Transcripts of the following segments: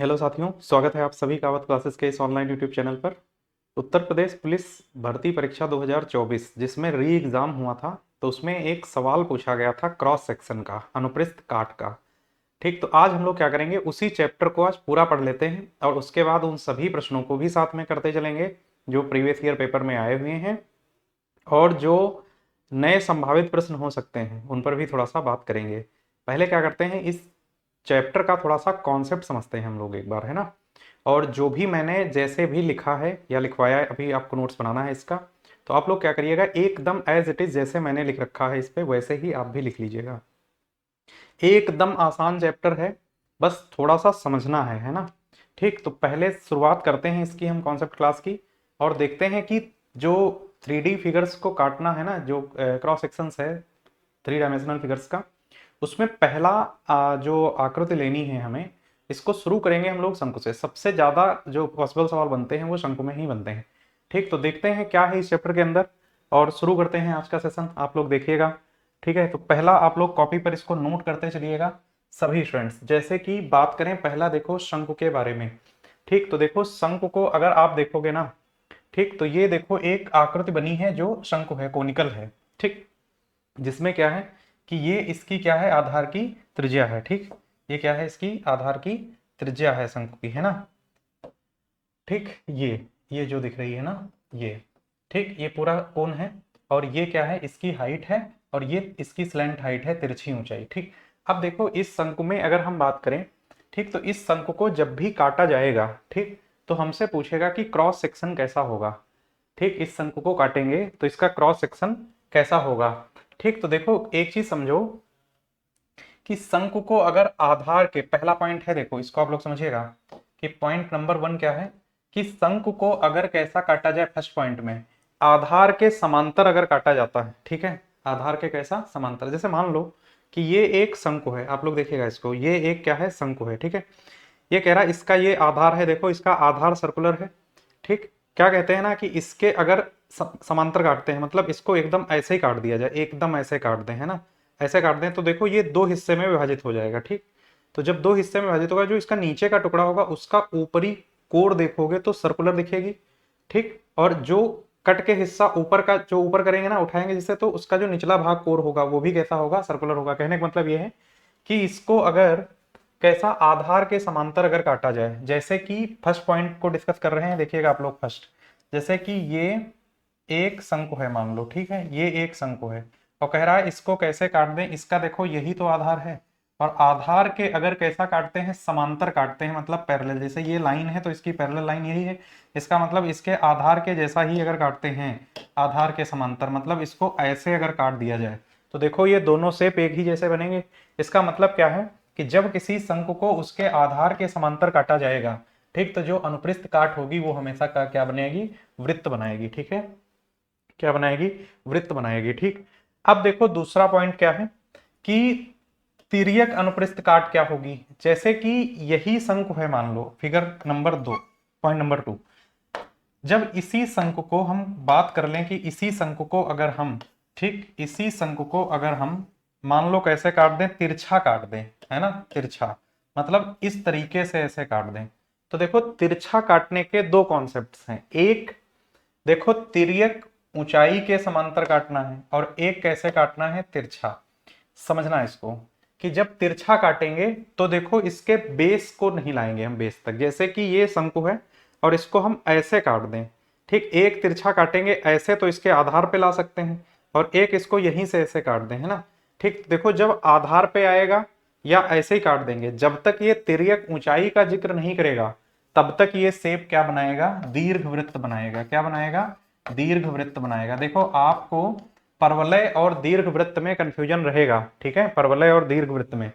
Hello साथियों, स्वागत है आप सभी का अवध क्लासेस के इस ऑनलाइन यूट्यूब चैनल पर। उत्तर प्रदेश पुलिस भर्ती परीक्षा 2024 जिसमें री एग्ज़ाम हुआ था, तो उसमें एक सवाल पूछा गया था क्रॉस सेक्शन का, अनुप्रस्थ काट का। ठीक, तो आज हम लोग क्या करेंगे, उसी चैप्टर को आज पूरा पढ़ लेते हैं और उसके बाद उन सभी प्रश्नों को भी साथ में करते चलेंगे जो प्रीवियस ईयर पेपर में आए हुए हैं, और जो नए संभावित प्रश्न हो सकते हैं उन पर भी थोड़ा सा बात करेंगे। पहले क्या करते हैं, इस चैप्टर का थोड़ा सा कॉन्सेप्ट समझते हैं हम लोग एक बार, है ना। और जो भी मैंने जैसे भी लिखा है या लिखवाया है, अभी आपको नोट्स बनाना है इसका, तो आप लोग क्या करिएगा, एकदम एज इट इज जैसे मैंने लिख रखा है इस पे वैसे ही आप भी लिख लीजिएगा। एकदम आसान चैप्टर है, बस थोड़ा सा समझना है ना। ठीक, तो पहले शुरुआत करते हैं इसकी हम कॉन्सेप्ट क्लास की, और देखते हैं कि जो 3D फिगर्स को काटना है ना, जो क्रॉस सेक्शंस है 3 डायमेंशनल फिगर्स का, उसमें पहला जो आकृति लेनी है हमें, इसको शुरू करेंगे हम लोग शंकु से। सबसे ज़्यादा जो पॉसिबल सवाल बनते हैं वो शंकु में ही बनते हैं। ठीक, तो देखते हैं क्या है इस चैप्टर के अंदर और शुरू करते हैं आज का सेशन। आप लोग देखिएगा, ठीक है। तो पहला आप लोग कॉपी पर इसको नोट करते चलिएगा सभी स्टूडेंट्स। जैसे कि बात करें, पहला देखो शंकु के बारे में। ठीक, तो देखो शंकु को अगर आप देखोगे ना, ठीक, तो ये देखो एक आकृति बनी है जो शंकु है, कोनिकल है। ठीक, जिसमें क्या है कि ये इसकी क्या है, आधार की त्रिज्या है। ठीक, ये क्या है, इसकी आधार की त्रिज्या है शंकु की, है ना। ठीक, ये जो दिख रही है ना, ये ठीक, ये पूरा कोण है, और ये क्या है, इसकी हाइट है, और ये इसकी स्लैंट हाइट है, तिरछी ऊंचाई। ठीक, अब देखो इस शंकु में अगर हम बात करें, ठीक, तो इस शंकु को जब भी काटा जाएगा, ठीक, तो हमसे पूछेगा कि क्रॉस सेक्शन कैसा होगा। ठीक, इस शंकु को काटेंगे तो इसका क्रॉस सेक्शन कैसा होगा। ठीक, तो देखो एक चीज समझो कि शंकु को अगर आधार के, पहला पॉइंट है, देखो इसको आप लोग समझिएगा कि पॉइंट नंबर 1 क्या है कि शंकु को अगर कैसा काटा जाए, फर्स्ट पॉइंट में आधार के समांतर अगर काटा जाता है। ठीक है, आधार के कैसा, समांतर। जैसे मान लो कि ये एक शंकु है, आप लोग देखिएगा इसको, ये एक क्या है, शंकु है। ठीक है, ये कह रहा है इसका ये आधार है, देखो इसका आधार सर्कुलर है। ठीक, क्या कहते हैं ना कि इसके अगर समांतर काटते हैं, मतलब इसको एकदम ऐसे ही काट दिया जाए, एकदम ऐसे काट दें, है ना, ऐसे काट दें, तो देखो ये दो हिस्से में विभाजित हो जाएगा। ठीक, तो जब दो हिस्से में विभाजित होगा, जो इसका नीचे का टुकड़ा होगा उसका ऊपरी कोर देखोगे तो सर्कुलर दिखेगी। ठीक, और जो कट के हिस्सा ऊपर का, जो ऊपर करेंगे ना, उठाएंगे जिससे, तो उसका जो निचला भाग कोर होगा वो भी कैसा होगा, सर्कुलर होगा। कहने का मतलब ये है कि इसको अगर कैसा, आधार के समांतर अगर काटा जाए, जैसे कि फर्स्ट पॉइंट को डिस्कस कर रहे हैं, देखिएगा आप लोग फर्स्ट, जैसे कि ये एक शंकु है मान लो, ठीक है, ये एक शंकु है, और कह रहा है इसको कैसे काट दें, इसका देखो यही तो आधार है, और आधार के अगर कैसा काटते हैं, समांतर काटते हैं, मतलब पैरेलल। जैसे ये लाइन है तो इसकी पैरेलल लाइन यही है, इसका मतलब इसके आधार के जैसा ही अगर काटते हैं, आधार के समांतर, मतलब इसको ऐसे अगर काट दिया जाए, तो देखो ये दोनों शेप एक ही जैसे बनेंगे। इसका मतलब क्या है कि जब किसी शंकु को उसके आधार के समांतर काटा जाएगा, ठीक, तो जो अनुप्रस्थ काट होगी वो हमेशा का क्या बनाएगी, वृत्त बनाएगी। ठीक है, क्या बनाएगी, वृत्त बनाएगी। ठीक, अब देखो दूसरा पॉइंट क्या है कि तिर्यक अनुप्रस्थ काट क्या होगी। जैसे कि यही शंकु है, मान लो फिगर नंबर 2, पॉइंट नंबर 2, जब इसी शंकु को हम बात कर लें कि इसी शंकु को अगर हम, ठीक, इसी शंकु को अगर हम मान लो कैसे काट दें, तिरछा काट दें, है ना, तिरछा, मतलब इस तरीके से ऐसे काट दें, तो देखो तिरछा काटने के दो कॉन्सेप्ट्स हैं। एक देखो तिर्यक ऊंचाई के समांतर काटना है, और एक कैसे काटना है, तिरछा। समझना इसको कि जब तिरछा काटेंगे तो देखो इसके बेस को नहीं लाएंगे हम बेस तक, जैसे कि ये शंकु है और इसको हम ऐसे काट दें। ठीक, एक तिरछा काटेंगे ऐसे तो इसके आधार पे ला सकते हैं, और एक इसको यहीं से ऐसे काट दें, है ना। ठीक, देखो जब आधार पे आएगा या ऐसे ही काट देंगे, जब तक ये तिर्यक ऊंचाई का जिक्र नहीं करेगा तब तक ये शेप क्या बनाएगा, दीर्घ वृत्त बनाएगा। क्या बनाएगा, दीर्घ वृत्त बनाएगा। देखो आपको परवलय और दीर्घ वृत्त में कंफ्यूजन रहेगा, ठीक है, परवलय और दीर्घ वृत्त में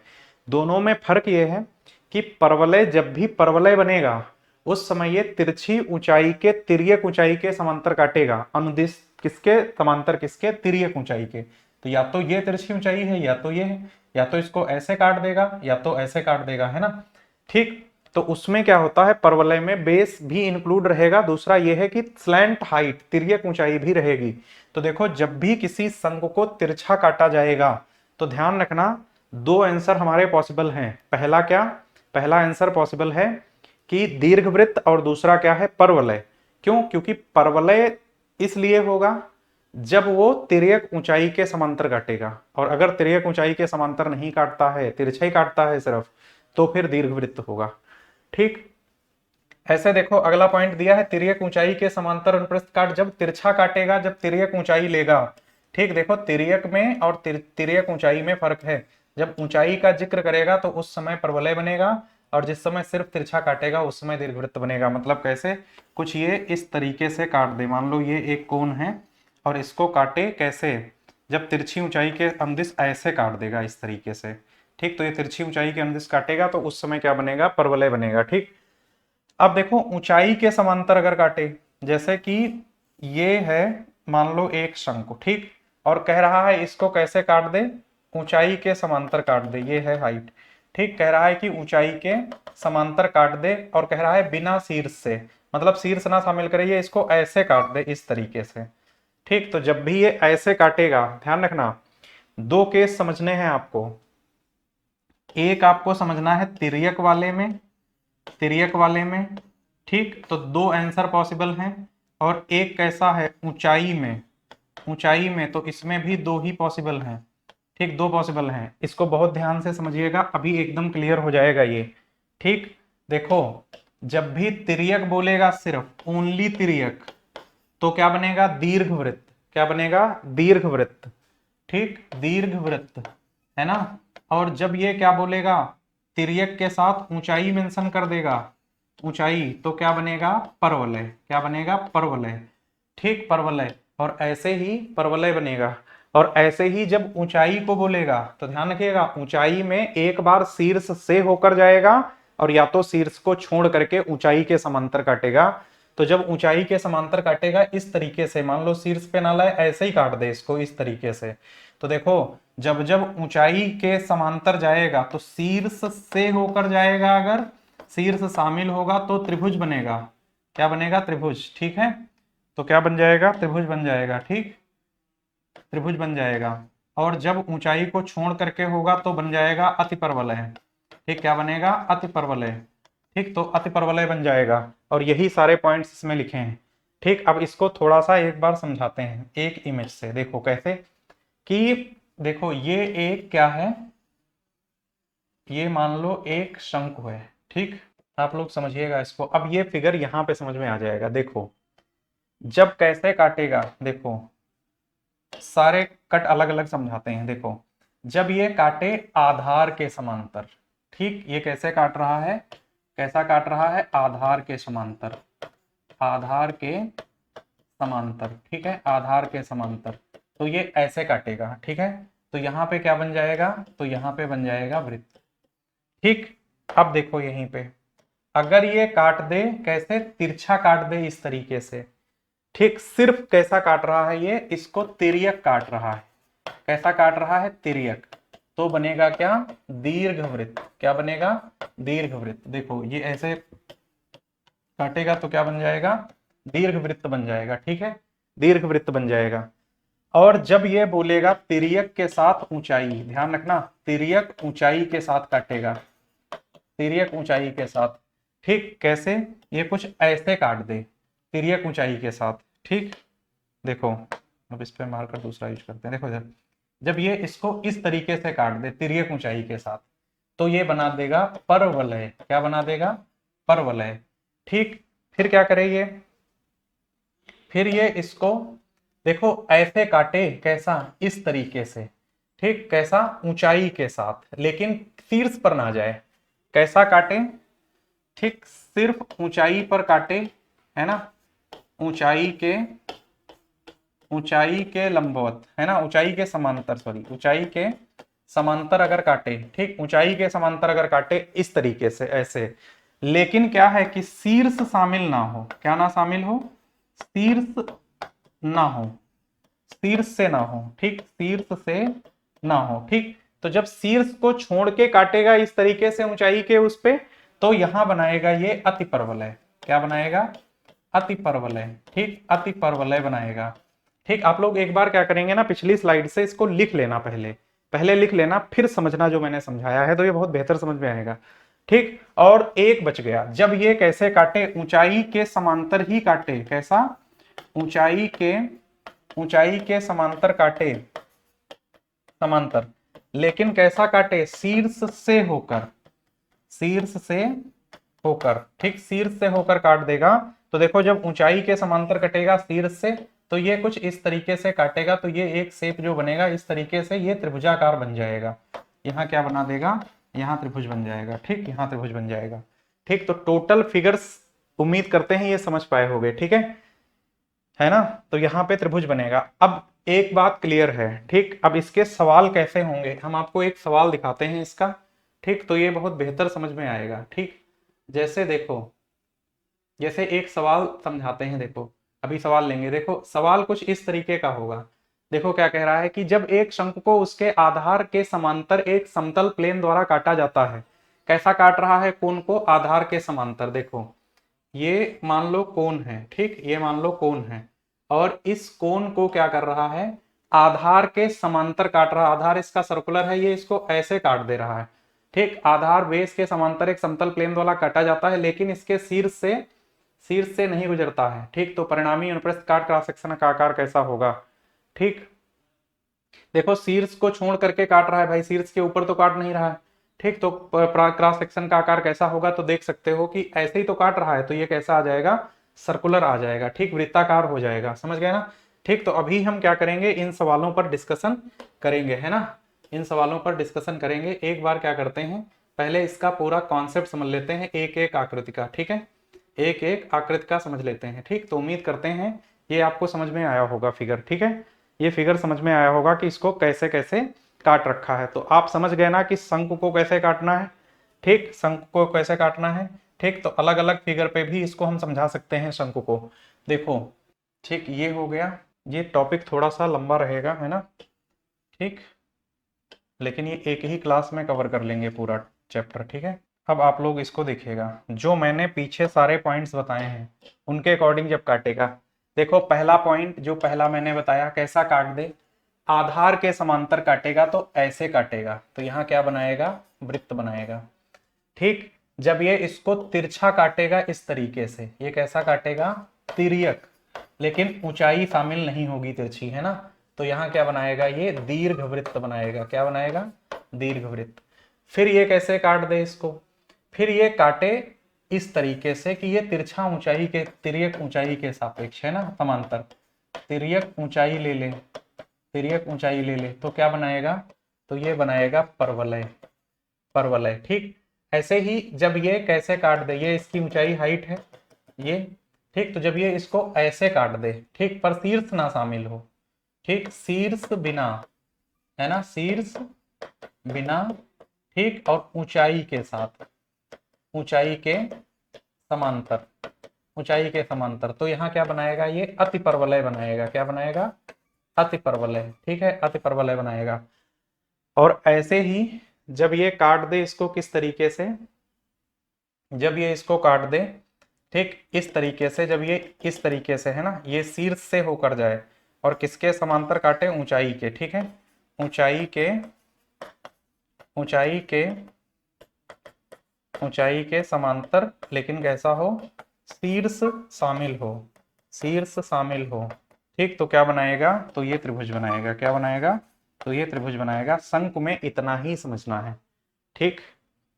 दोनों में फर्क ये है कि परवलय जब भी परवलय बनेगा उस समय ये तिरछी ऊंचाई के, तिर्यक ऊंचाई के समांतर काटेगा। अनुदिश किसके समांतर, किसके, तिर्यक ऊंचाई के। तो या तो ये तिरछी ऊंचाई है या तो ये है, या तो इसको ऐसे काट देगा या तो ऐसे काट देगा, है ना। ठीक, तो उसमें क्या होता है, परवलय में बेस भी इंक्लूड रहेगा, दूसरा यह है कि स्लैंट हाइट, तिर्यक ऊंचाई भी रहेगी। तो देखो जब भी किसी शंकु को तिरछा काटा जाएगा तो ध्यान रखना दो आंसर हमारे पॉसिबल हैं। पहला क्या, पहला आंसर पॉसिबल है कि दीर्घवृत्त और दूसरा क्या है, परवलय। क्यों? क्योंकि परवलय इसलिए होगा जब वो तिर्यक ऊंचाई के समांतर काटेगा, और अगर तिर्यक ऊंचाई के समांतर नहीं काटता है, तिरछा ही काटता है सिर्फ, तो फिर दीर्घवृत्त होगा। ठीक, ऐसे देखो अगला पॉइंट दिया है, तिर्यक ऊंचाई के समांतर अनुप्रस्थ काट जब तिरछा काटेगा, जब तिर्यक ऊंचाई लेगा। ठीक, देखो तिर्यक में और तिर्यक ऊंचाई में फर्क है। जब ऊंचाई का जिक्र करेगा तो उस समय परवलय बनेगा, और जिस समय सिर्फ तिरछा काटेगा उस समय दीर्घवृत्त बनेगा। मतलब कैसे, कुछ ये इस तरीके से काट दे, मान लो ये एक कोण है और इसको काटे कैसे, जब तिरछी ऊंचाई के अनुदिश ऐसे काट देगा इस तरीके से। ठीक, तो ये तिरछी ऊंचाई के अनुदिश काटेगा तो उस समय क्या बनेगा, परवलय बनेगा। ठीक, अब देखो ऊंचाई के समांतर अगर काटे, जैसे कि ये है मान लो एक शंकु, ठीक, और कह रहा है इसको कैसे काट दे, ऊंचाई के समांतर काट दे, ये है हाइट। ठीक, कह रहा है कि ऊंचाई के समांतर काट दे, और कह रहा है बिना शीर्ष से, मतलब शीर्ष ना शामिल करे, ये इसको ऐसे काट दे इस तरीके से। ठीक, तो जब भी ये ऐसे काटेगा, ध्यान रखना दो केस समझने हैं आपको। एक आपको समझना है तिर्यक वाले में, तिर्यक वाले में। ठीक, तो दो आंसर पॉसिबल हैं, और एक कैसा है ऊंचाई में, ऊंचाई में तो इसमें भी दो ही पॉसिबल हैं। ठीक, दो पॉसिबल हैं, इसको बहुत ध्यान से समझिएगा, अभी एकदम क्लियर हो जाएगा ये। ठीक, देखो जब भी तिर्यक बोलेगा, सिर्फ ओनली तिर्यक, तो क्या बनेगा, दीर्घवृत्त। क्या बनेगा, दीर्घवृत्त। ठीक, दीर्घवृत्त है ना। और जब ये क्या बोलेगा, तिर्यक के साथ ऊंचाई मेंशन कर देगा, ऊंचाई, तो क्या बनेगा, परवलय। क्या बनेगा, परवलय। ठीक, परवलय, और ऐसे ही परवलय बनेगा। और ऐसे ही जब ऊंचाई को बोलेगा, तो ध्यान रखिएगा ऊंचाई में एक बार शीर्ष से होकर जाएगा, और या तो शीर्ष को छोड़ करके ऊंचाई के समांतर काटेगा। तो जब ऊंचाई के समांतर काटेगा इस तरीके से, मान लो शीर्ष पे ना लाए, ऐसे ही काट दे इसको इस तरीके से, तो देखो जब जब ऊंचाई के समांतर जाएगा तो शीर्ष से होकर जाएगा, अगर शीर्ष शामिल होगा तो त्रिभुज बनेगा। क्या बनेगा, त्रिभुज। ठीक है, तो क्या बन जाएगा, त्रिभुज बन जाएगा। ठीक, त्रिभुज बन जाएगा। और जब ऊंचाई को छोड़ करके होगा तो बन जाएगा अतिपरवलय। ठीक, क्या बनेगा, अतिपरवलय। ठीक, तो अतिपरवलय बन जाएगा, और यही सारे पॉइंट्स इसमें लिखे हैं। ठीक, अब इसको थोड़ा सा एक बार समझाते हैं एक इमेज से। देखो कैसे, कि देखो ये एक क्या है, ये मान लो एक शंकु है। ठीक, आप लोग समझिएगा इसको, अब ये फिगर यहां पे समझ में आ जाएगा। देखो जब कैसे काटेगा, देखो सारे कट अलग अलग समझाते हैं। देखो जब ये काटे आधार के समांतर, ठीक, ये कैसे काट रहा है, कैसा काट रहा है, आधार के समांतर, आधार के समांतर। ठीक है, आधार के समांतर, तो ये ऐसे काटेगा। ठीक है, तो यहाँ पे क्या बन जाएगा, तो यहाँ पे बन जाएगा वृत्त। ठीक, अब देखो यहीं पे अगर ये काट दे कैसे, तिरछा काट दे इस तरीके से। ठीक, सिर्फ कैसा काट रहा है ये, इसको तिर्यक काट रहा है। कैसा काट रहा है, तिर्यक, तो बनेगा क्या, दीर्घवृत्त। क्या बनेगा, दीर्घवृत्त। देखो ये ऐसे काटेगा तो क्या बन जाएगा, दीर्घवृत्त बन जाएगा। ठीक है, दीर्घवृत्त बन जाएगा। और जब ये बोलेगा तिर्यक के साथ ऊंचाई, ध्यान रखना तिर्यक ऊंचाई के साथ काटेगा, तिर्यक ऊंचाई के साथ। ठीक, कैसे, ये कुछ ऐसे काट दे तिर्यक ऊंचाई के साथ। ठीक, देखो अब इस पे मार्कर दूसरा यूज करते हैं। देखो जब ये इसको इस तरीके से काट दे तिर्यक ऊंचाई के साथ, तो ये बना देगा परवलय। क्या बना देगा, परवलय। ठीक, फिर क्या करेंगे, फिर ये इसको देखो ऐसे काटे, कैसा, इस तरीके से। ठीक, कैसा, ऊंचाई के साथ, लेकिन शीर्ष पर ना जाए। कैसा काटे, ठीक, सिर्फ ऊंचाई पर काटे, है ना, ऊंचाई के लंबवत, है ना, ऊंचाई के समांतर, सॉरी ऊंचाई के समांतर अगर काटे। ठीक, ऊंचाई के समांतर अगर काटे इस तरीके से ऐसे, लेकिन क्या है कि शीर्ष शामिल ना हो। क्या ना शामिल हो, शीर्ष ना हो, शीर्ष से ना हो। ठीक, शीर्ष से ना हो। ठीक, तो जब शीर्ष को छोड़ के काटेगा इस तरीके से ऊंचाई के उस पे, तो यहां बनाएगा ये अतिपरवलय। क्या बनाएगा, अतिपरवलय। ठीक, अतिपरवलय बनाएगा। ठीक, आप लोग एक बार क्या करेंगे ना, पिछली स्लाइड से इसको लिख लेना, पहले पहले लिख लेना, फिर समझना जो मैंने समझाया है, तो ये बहुत बेहतर समझ में आएगा। ठीक, और एक बच गया। जब ये कैसे काटे, ऊंचाई के समांतर ही काटे, कैसा, ऊंचाई के समांतर काटे, समांतर, लेकिन कैसा काटे, शीर्ष से होकर, शीर्ष से होकर, ठीक, शीर्ष से होकर काट देगा। तो देखो जब ऊंचाई के समांतर कटेगा शीर्ष से, तो ये कुछ इस तरीके से काटेगा, तो ये एक शेप जो बनेगा इस तरीके से, ये त्रिभुजाकार बन जाएगा। यहाँ क्या बना देगा, यहाँ त्रिभुज बन जाएगा, ठीक, यहाँ त्रिभुज बन जाएगा। ठीक, तो टोटल फिगर्स उम्मीद करते हैं ये समझ पाए होंगे, ठीक है ना। तो यहाँ पे त्रिभुज बनेगा। अब एक बात क्लियर है, ठीक, अब इसके सवाल कैसे होंगे, हम आपको एक सवाल दिखाते हैं इसका, ठीक, तो ये बहुत बेहतर समझ में आएगा। ठीक, जैसे देखो, जैसे एक सवाल समझाते हैं, देखो अभी सवाल लेंगे। देखो सवाल कुछ इस तरीके का होगा। देखो क्या कह रहा है कि जब एक शंकु को उसके आधार के समांतर एक समतल प्लेन द्वारा काटा जाता है, कैसा काट रहा है, कोण को आधार के समांतर। देखो ये मान लो कोण है, ठीक, ये मान लो कोण है, और इस कोण को क्या कर रहा है, आधार के समांतर काट रहा है। आधार इसका सर्कुलर है, ये इसको ऐसे काट दे रहा है। ठीक, आधार बेस के समांतर एक समतल प्लेन द्वारा काटा जाता है, लेकिन इसके शीर्ष से नहीं गुजरता है। ठीक, तो परिणामी अनुप्रस्थ काट क्रॉस सेक्शन का आकार कैसा होगा। ठीक, देखो शीर्ष को छोड़ करके काट रहा है भाई, शीर्ष के ऊपर तो काट नहीं रहा है। ठीक, तो क्रॉस सेक्शन का आकार कैसा होगा, तो देख सकते हो कि ऐसे ही तो काट रहा है, तो ये कैसा आ जाएगा, सर्कुलर आ जाएगा। ठीक, वृत्ताकार हो जाएगा, समझ गए ना। ठीक, तो अभी हम क्या करेंगे, इन सवालों पर डिस्कशन करेंगे, है ना, इन सवालों पर डिस्कशन करेंगे। एक बार क्या करते हैं, पहले इसका पूरा कॉन्सेप्ट समझ लेते हैं, एक एक आकृति का, ठीक है, एक एक आकृति का समझ लेते हैं। ठीक, तो उम्मीद करते हैं ये आपको समझ में आया होगा फिगर, ठीक है, ये फिगर समझ में आया होगा कि इसको कैसे कैसे काट रखा है। तो आप समझ गए ना कि शंकु को कैसे काटना है। ठीक, शंकु को कैसे काटना है। ठीक, तो अलग अलग फिगर पे भी इसको हम समझा सकते हैं शंकु को। देखो, ठीक, ये हो गया, ये टॉपिक थोड़ा सा लंबा रहेगा, है ना, ठीक, लेकिन ये एक ही क्लास में कवर कर लेंगे पूरा चैप्टर, ठीक है। अब आप लोग इसको देखिएगा, जो मैंने पीछे सारे पॉइंट्स बताए हैं उनके अकॉर्डिंग जब काटेगा। देखो पहला पॉइंट जो पहला मैंने बताया, कैसा काट दे, आधार के समांतर काटेगा तो ऐसे काटेगा, तो यहाँ क्या बनाएगा, वृत्त बनाएगा। ठीक, जब ये इसको तिरछा काटेगा इस तरीके से, ये कैसा काटेगा, तिर्यक, लेकिन ऊंचाई शामिल नहीं होगी, तिरछी, है ना, तो यहाँ क्या बनाएगा, ये दीर्घ वृत्त बनाएगा। क्या बनाएगा, दीर्घ वृत्त। फिर ये कैसे काट दे इसको, फिर ये काटे इस तरीके से कि ये तिरछा ऊंचाई के, तिर्यक ऊंचाई के सापेक्ष, है ना, समांतर, तिर्यक ऊंचाई ले ले, तिर्यक ऊंचाई ले ले, तो क्या बनाएगा, तो ये बनाएगा परवलय, परवलय। ठीक, ऐसे ही जब ये कैसे काट दे, ये इसकी ऊंचाई हाइट है ये, ठीक, तो जब ये इसको ऐसे काट दे, ठीक, पर शीर्ष ना शामिल हो, ठीक, शीर्ष बिना, है ना, शीर्ष बिना, ठीक, और ऊंचाई के साथ, ऊंचाई के समांतर, ऊंचाई के समांतर, तो यहाँ क्या बनाएगा, ये अति परवलय बनाएगा। क्या बनाएगा, अति परवलय। ठीक है, अति परवलय बनाएगा। और ऐसे ही जब ये काट दे इसको किस तरीके से, जब ये इसको काट दे, ठीक, इस तरीके से, जब ये इस तरीके से, है ना, ये शीर्ष से होकर जाए और किसके समांतर काटे, ऊंचाई के, ठीक है, ऊंचाई के, ऊंचाई के, ऊंचाई के समांतर, लेकिन कैसा हो, शीर्ष शामिल हो, शीर्ष शामिल हो। ठीक, तो क्या बनाएगा, तो ये त्रिभुज बनाएगा। क्या बनाएगा, तो ये त्रिभुज बनाएगा। शंकु में इतना ही समझना है, ठीक,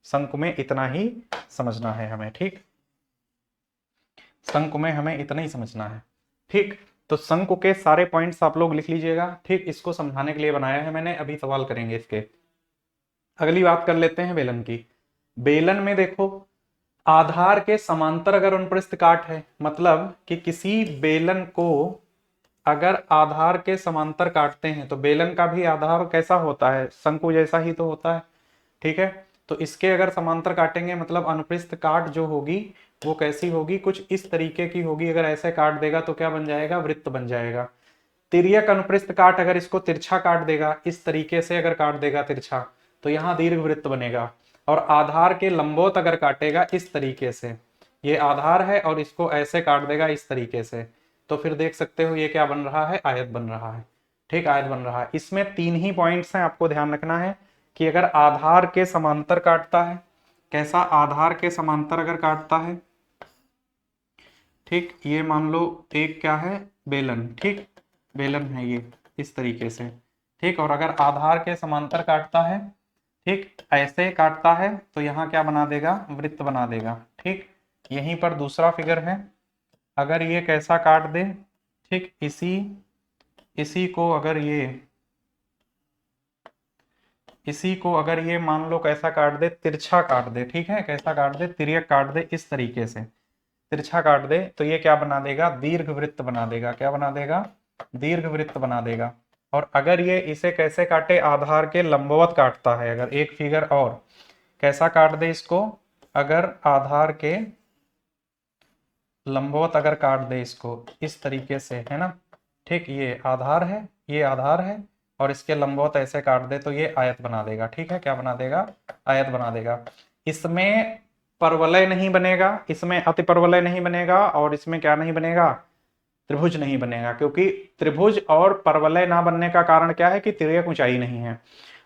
शंकु में इतना ही समझना है हमें, ठीक, शंकु में हमें इतना ही समझना है। ठीक, तो शंकु के सारे पॉइंट्स आप लोग लिख लीजिएगा। ठीक, इसको समझाने के लिए बनाया है मैंने, अभी सवाल करेंगे इसके। अगली बात कर लेते हैं बेलन की। बेलन में देखो, आधार के समांतर अगर अनुप्रस्थ काट है, मतलब कि किसी बेलन को अगर आधार के समांतर काटते हैं, तो बेलन का भी आधार कैसा होता है, शंकु जैसा ही तो होता है। ठीक है, तो इसके अगर समांतर काटेंगे, मतलब अनुप्रस्थ काट जो होगी वो कैसी होगी, कुछ इस तरीके की होगी। अगर ऐसे काट देगा तो क्या बन जाएगा, वृत्त बन जाएगा। तिर्यक अनुप्रस्थ काट अगर इसको तिरछा काट देगा, इस तरीके से अगर काट देगा तिरछा, तो यहाँ दीर्घ वृत्त बनेगा। और आधार के लंबवत अगर काटेगा इस तरीके से, ये आधार है और इसको ऐसे काट देगा इस तरीके से, तो फिर देख सकते हो ये क्या बन रहा है, आयत बन रहा है। ठीक, आयत बन रहा है। इसमें तीन ही पॉइंट्स हैं, आपको ध्यान रखना है कि अगर आधार के समांतर काटता है कैसा आधार के समांतर अगर काटता है, ठीक, ये मान लो एक क्या है, बेलन, ठीक, बेलन है ये इस तरीके से, ठीक, और अगर आधार के समांतर काटता है, ठीक, ऐसे काटता है तो यहाँ क्या बना देगा, वृत्त बना देगा, ठीक। यहीं पर दूसरा फिगर है, अगर ये कैसा काट दे, ठीक, इसी को अगर ये मान लो कैसा काट दे, तिरछा काट दे, ठीक है, कैसा काट दे, तिर्यक काट दे, इस तरीके से तिरछा काट दे, तो ये क्या बना देगा, दीर्घ वृत्त बना देगा, क्या बना देगा, दीर्घ वृत्त बना देगा। और अगर ये इसे कैसे काटे, आधार के लंबवत काटता है, अगर एक फिगर और कैसा काट दे इसको, अगर आधार के लंबवत अगर काट दे इसको इस तरीके से, है ना, ठीक, ये आधार है, ये आधार है, और इसके लंबवत ऐसे काट दे तो ये आयत बना देगा, ठीक है, क्या बना देगा, आयत बना देगा। इसमें परवलय नहीं बनेगा, इसमें अतिपरवलय नहीं बनेगा, और इसमें क्या नहीं बनेगा, त्रिभुज नहीं बनेगा, क्योंकि त्रिभुज और परवलय ना बनने का कारण क्या है कि तिर्यक ऊंचाई नहीं है।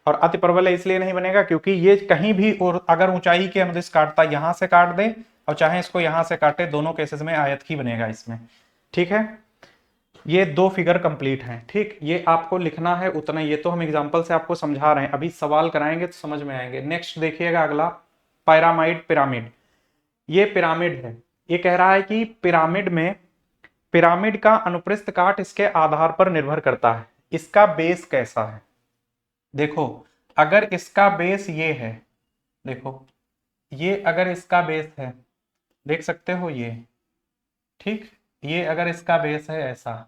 और अतिपरवलय इसलिए नहीं बनेगा क्योंकि ये कहीं भी, और अगर ऊंचाई के अनुदिश काटता, यहां से काट दे और चाहे इसको यहां से काटे, दोनों केसेस में आयत ही बनेगा इसमें, ठीक है। ये दो फिगर कंप्लीट हैं, ठीक, ये आपको लिखना है उतना, ये तो हम एग्जांपल से आपको समझा रहे हैं, अभी सवाल कराएंगे तो समझ में आएंगे। नेक्स्ट देखिएगा अगला, पैरामाइड, पिरामिड। ये पिरामिड है, ये कह रहा है कि पिरामिड का अनुप्रस्थ काट इसके आधार पर निर्भर करता है, इसका बेस कैसा है। देखो, अगर इसका बेस ये है, देखो ये अगर इसका बेस है, देख सकते हो ये, ठीक, ये अगर इसका बेस है ऐसा,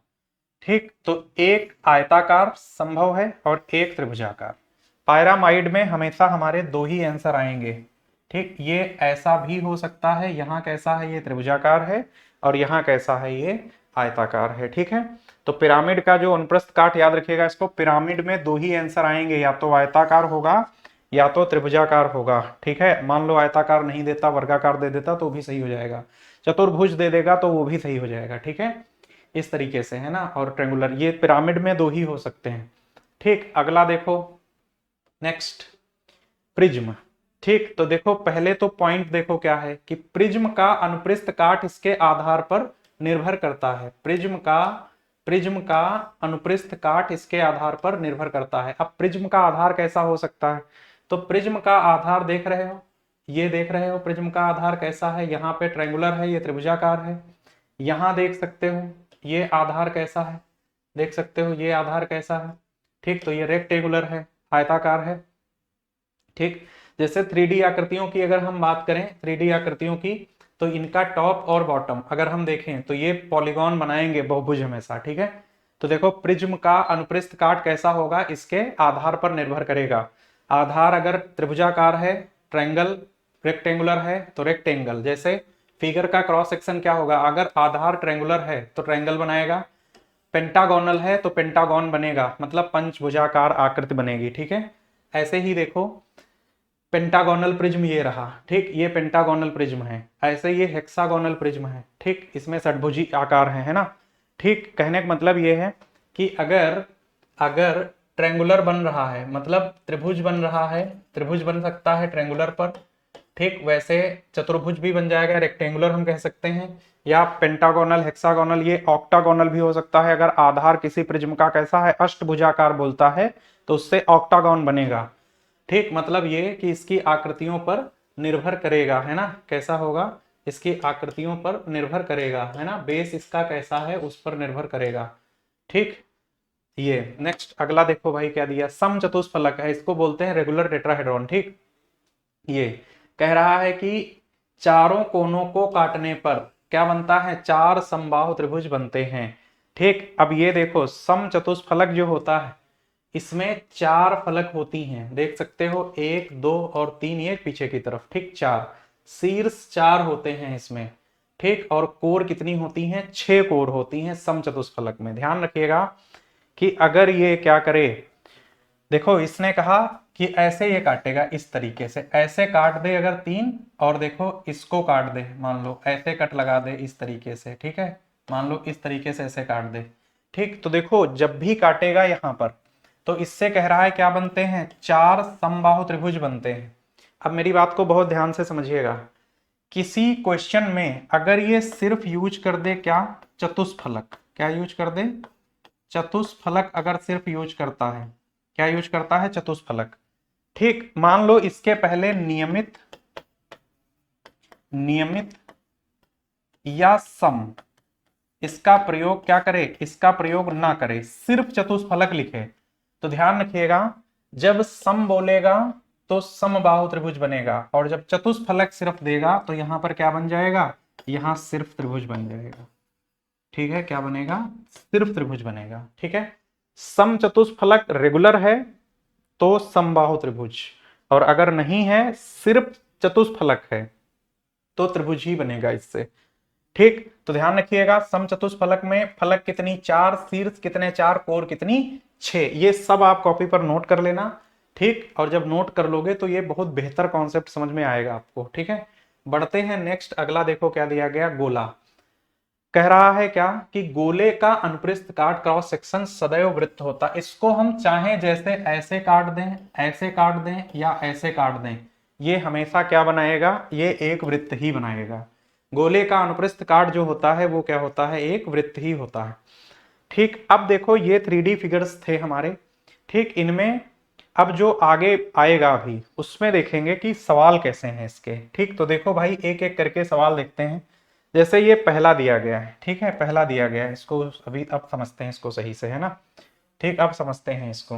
ठीक, तो एक आयताकार संभव है और एक त्रिभुजाकार। पायरामाइड में हमेशा हमारे दो ही आंसर आएंगे, ठीक, ये ऐसा भी हो सकता है, यहाँ कैसा है, ये त्रिभुजाकार है, और यहाँ कैसा है, ये आयताकार है, ठीक है। तो पिरामिड का जो अनुप्रस्थ काट याद रखिएगा, इसको पिरामिड में दो ही आंसर आएंगे, या तो आयताकार होगा या तो त्रिभुजाकार होगा, ठीक है। मान लो आयताकार नहीं देता, वर्गाकार दे देता तो भी सही हो जाएगा, चतुर्भुज दे देगा तो वो भी सही हो जाएगा, ठीक है, इस तरीके से, है ना। और ट्रेंगुलर, ये पिरामिड में दो ही हो सकते हैं, ठीक। अगला देखो, नेक्स्ट, प्रिज्म, ठीक। तो देखो पहले तो पॉइंट देखो क्या है कि प्रिज्म का अनुप्रस्थ काट इसके आधार पर निर्भर करता है, प्रिज्म का अनुप्रस्थ काट इसके आधार पर निर्भर करता है। अब प्रिज्म का आधार कैसा हो सकता है, तो प्रिज्म का आधार देख रहे हो, ये देख रहे हो प्रिज्म का आधार कैसा है, यहाँ पे ट्रायंगुलर है, ये त्रिभुजाकार है। यहाँ देख सकते हो ये आधार कैसा है, देख सकते हो ये आधार कैसा है, ठीक, तो ये रेक्टेंगुलर है, आयताकार है, ठीक। जैसे 3D आकृतियों की अगर हम बात करें, 3D आकृतियों की, तो इनका टॉप और बॉटम अगर हम देखें तो ये पॉलीगॉन बनाएंगे बहुभुज हमेशा, ठीक है। तो देखो प्रिज्म का अनुप्रस्थ काट कैसा होगा, इसके आधार पर निर्भर करेगा। आधार अगर त्रिभुजाकार है, ट्रायंगल, रेक्टेंगुलर है तो रेक्टेंगल, जैसे फिगर का क्रॉस सेक्शन क्या होगा, अगर आधार ट्रायंगुलर है तो ट्रायंगल बनाएगा, पेंटागोनल है तो पेंटागोन बनेगा, मतलब पंचभुजाकार आकृति बनेगी, ठीक है। ऐसे ही देखो पेंटागोनल प्रिज्म ये रहा, ठीक, ये पेंटागोनल प्रिज्म है, ऐसे ये हेक्सागोनल प्रिज्म है, ठीक, इसमें षटभुजी आकार है ना, ठीक। कहने का मतलब ये है कि अगर अगर ट्रायंगुलर बन रहा है, मतलब त्रिभुज बन रहा है, त्रिभुज बन सकता है ट्रायंगुलर पर, ठीक, वैसे चतुर्भुज भी बन जाएगा, रेक्टेंगुलर हम कह सकते हैं, या पेंटागोनल, हेक्सागोनल, ये ऑक्टागोनल भी हो सकता है। अगर आधार किसी प्रिज्म का कैसा है, अष्टभुजाकार बोलता है, तो उससे ऑक्टागोन बनेगा, ठीक। मतलब ये कि इसकी आकृतियों पर निर्भर करेगा, है ना, कैसा होगा, इसकी आकृतियों पर निर्भर करेगा, है ना, बेस इसका कैसा है उस पर निर्भर करेगा, ठीक। ये नेक्स्ट अगला देखो भाई क्या दिया, समचतुष्फलक है, इसको बोलते हैं रेगुलर टेट्राहेड्रॉन, ठीक। ये कह रहा है कि चारों कोनों को काटने पर क्या बनता है, चार समबाहु त्रिभुज बनते हैं, ठीक। अब ये देखो समचतुष्फलक जो होता है, इसमें चार फलक होती हैं, देख सकते हो, 1 2 और 3, ये पीछे की तरफ, ठीक, चार शीर्ष चार होते हैं इसमें, ठीक। और कोर कितनी होती हैं, 6 कोर होती हैं समचतुष्फलक में। ध्यान रखिएगा कि अगर ये क्या करे, देखो इसने कहा कि ऐसे ये काटेगा, इस तरीके से ऐसे काट दे अगर 3, और देखो इसको काट दे, मान लो ऐसे कट लगा दे इस तरीके से, ठीक है, मान लो इस तरीके से ऐसे काट दे, ठीक। तो देखो जब भी काटेगा यहाँ पर, तो इससे कह रहा है क्या बनते हैं, चार समबाहु त्रिभुज बनते हैं। अब मेरी बात को बहुत ध्यान से समझिएगा। किसी क्वेश्चन में अगर ये सिर्फ यूज कर दे क्या, चतुष्फलक, क्या यूज कर दे, चतुष्फलक अगर सिर्फ यूज करता है, क्या यूज करता है, चतुष्फलक। ठीक, मान लो इसके पहले नियमित, नियमित या सम, इसका प्रयोग क्या करे, इसका प्रयोग ना करे, सिर्फ चतुष्फलक लिखे, तो ध्यान रखिएगा जब सम बोलेगा तो समबाहु त्रिभुज बनेगा, और जब चतुष्फलक सिर्फ देगा तो यहां पर क्या बन जाएगा, यहां सिर्फ त्रिभुज बन जाएगा। ठीक है, क्या बनेगा, सिर्फ त्रिभुज बनेगा। ठीक है, सम चतुष्फलक रेगुलर है तो समबाहु त्रिभुज, और अगर नहीं है सिर्फ चतुष्फलक है तो त्रिभुज ही बनेगा इससे। ठीक, तो ध्यान रखिएगा सम चतुष्फलक में फलक कितनी, 4, शीर्ष कितने 4, कोर कितनी 6, ये सब आप कॉपी पर नोट कर लेना। ठीक, और जब नोट कर लोगे तो ये बहुत बेहतर कॉन्सेप्ट समझ में आएगा आपको। ठीक है, बढ़ते हैं नेक्स्ट, अगला देखो क्या दिया गया, गोला। कह रहा है क्या कि गोले का अनुप्रस्थ काट क्रॉस सेक्शन सदैव वृत्त होता है। इसको हम चाहे जैसे ऐसे काट दें, ऐसे काट दें या ऐसे काट दें, ये हमेशा क्या बनाएगा, ये एक वृत्त ही बनाएगा। गोले का अनुप्रस्थ काट जो होता है वो क्या होता है, एक वृत्त ही होता है। ठीक, अब देखो ये 3D फिगर्स थे हमारे। ठीक, इनमें अब जो आगे आएगा अभी उसमें देखेंगे कि सवाल कैसे हैं इसके। ठीक, तो देखो भाई एक एक करके सवाल देखते हैं। जैसे ये पहला दिया गया है, ठीक है, पहला दिया गया है, इसको अभी अब समझते हैं इसको सही से, है ना। ठीक, अब समझते हैं इसको।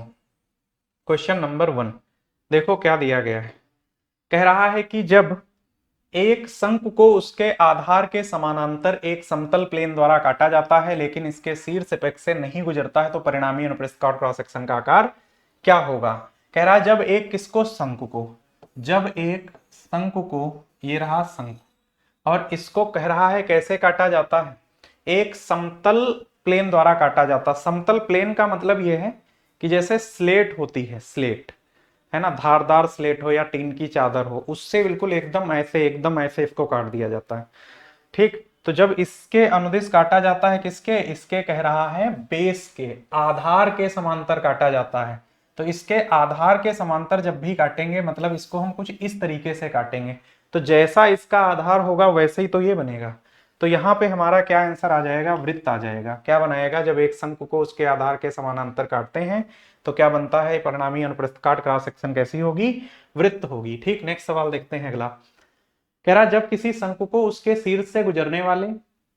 क्वेश्चन नंबर 1 देखो क्या दिया गया है। कह रहा है कि जब एक शंकु को उसके आधार के समानांतर एक समतल प्लेन द्वारा काटा जाता है लेकिन इसके शीर्ष एपेक्स से नहीं गुजरता है तो परिणामी अनुप्रस्थ काट क्रॉस सेक्शन का आकार क्या होगा। कह रहा है जब एक किसको, शंकु को, जब एक शंकु को, ये रहा शंकु, और इसको कह रहा है कैसे काटा जाता है, एक समतल प्लेन द्वारा काटा जाता। समतल प्लेन का मतलब यह है कि जैसे स्लेट होती है, स्लेट है ना, धारदार स्लेट हो या टीन की चादर हो, उससे बिल्कुल एकदम ऐसे इसको काट दिया जाता है। ठीक, तो जब इसके अनुदिश काटा जाता है किसके, इसके कह रहा है बेस के, आधार के समांतर काटा जाता है। तो इसके आधार के समांतर जब भी काटेंगे मतलब इसको हम कुछ इस तरीके से काटेंगे, तो जैसा इसका आधार होगा वैसे ही तो ये बनेगा। तो यहाँ पे हमारा क्या आंसर आ जाएगा, वृत्त आ जाएगा। क्या बनाएगा, जब एक शंकु को उसके आधार के समानांतर काटते हैं तो क्या बनता है, परिणामी अनुप्रस्थ काट क्रॉस सेक्शन कैसी होगी, वृत्त होगी। ठीक, नेक्स्ट सवाल देखते हैं अगला। कह रहा जब किसी शंकु को उसके शीर्ष से गुजरने वाले